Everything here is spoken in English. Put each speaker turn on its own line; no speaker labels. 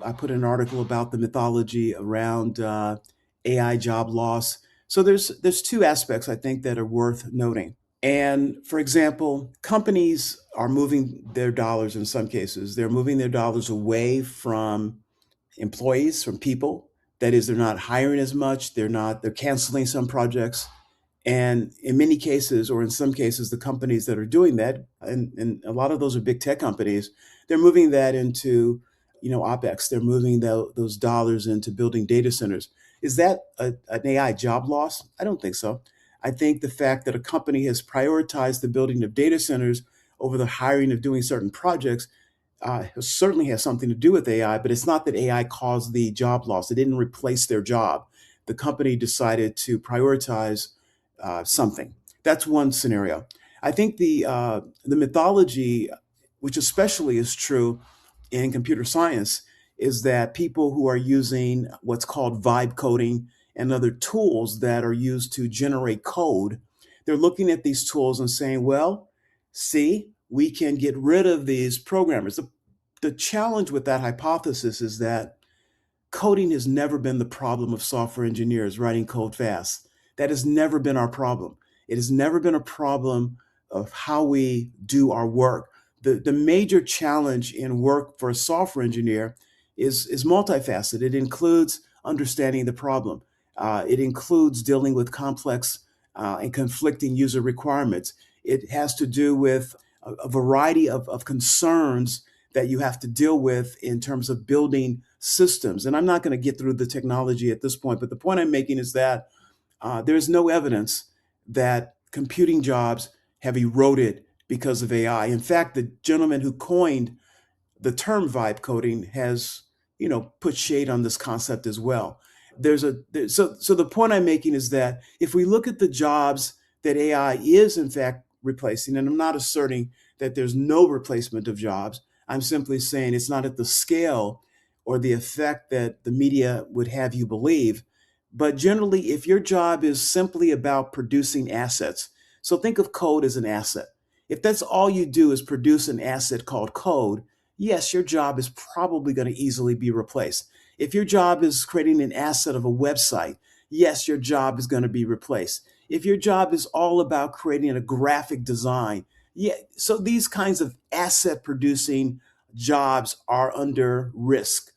I put an article about the mythology around AI job loss. So there's two aspects I think that are worth noting. And for example, companies are moving their dollars in some cases. They're moving their dollars away from employees, from people. That is, they're not hiring as much. They're canceling some projects. And in many cases, or in some cases, the companies that are doing that, and a lot of those are big tech companies, they're moving that into, OpEx. They're moving those dollars into building data centers. Is that an AI job loss? I don't think so. I think the fact that a company has prioritized the building of data centers over the hiring of doing certain projects certainly has something to do with AI, but it's not that AI caused the job loss. It didn't replace their job. The company decided to prioritize something. That's one scenario. I think the mythology, which especially is true in computer science, is that people who are using what's called vibe coding and other tools that are used to generate code, they're looking at these tools and saying, well, see, we can get rid of these programmers. The challenge with that hypothesis is that coding has never been the problem of software engineers writing code fast. That has never been our problem. It has never been a problem of how we do our work. The major challenge in work for a software engineer is multifaceted. It includes understanding the problem. It includes dealing with complex and conflicting user requirements. It has to do with a variety of concerns that you have to deal with in terms of building systems. And I'm not going to get through the technology at this point, but the point I'm making is that there's no evidence that computing jobs have eroded because of AI. In fact, the gentleman who coined the term vibe coding has, put shade on this concept as well. So the point I'm making is that if we look at the jobs that AI is in fact replacing, and I'm not asserting that there's no replacement of jobs, I'm simply saying it's not at the scale or the effect that the media would have you believe. But generally, if your job is simply about producing assets, so think of code as an asset. If that's all you do is produce an asset called code, yes, your job is probably going to easily be replaced. If your job is creating an asset of a website, yes, your job is going to be replaced. If your job is all about creating a graphic design, yeah, so these kinds of asset producing jobs are under risk.